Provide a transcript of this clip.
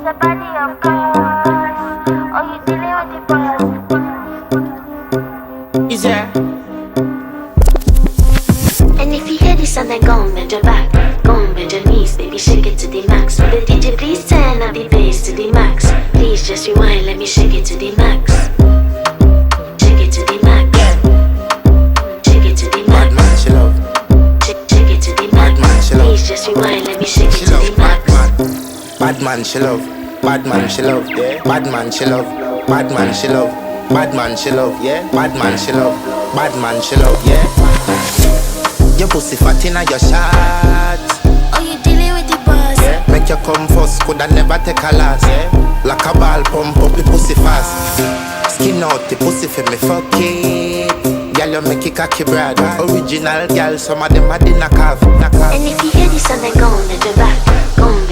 a body of course. Oh, you dealing with the boss. Is there? And if you hear this and then go and bend your back, go and bend your knees, baby, shake it to the max. Will the DJ please turn up the bass to the max? Please just rewind, let me shake it to the max. Shake it to the max. Shake it to the max. Bad man, she love. Shake it to the max. Please just rewind, let me shake it to the max. Bad man, she love. Bad man, she love. Yeah. Bad man, she love. Bad man, she love. Bad man, she love. Yeah. Bad man, she love. Bad man, she love. Yeah. Your pussy fat inna your shots. Oh, you dealing with the boss. Yeah. Make you come first, coulda never take a last. Yeah. Like a ball pump up the pussy fast. Skin out the pussy for me fuck it. Girl, you make it cocky brad. Original girl, some of them a dinner calf. And if you hear this and then go and bend your back, go and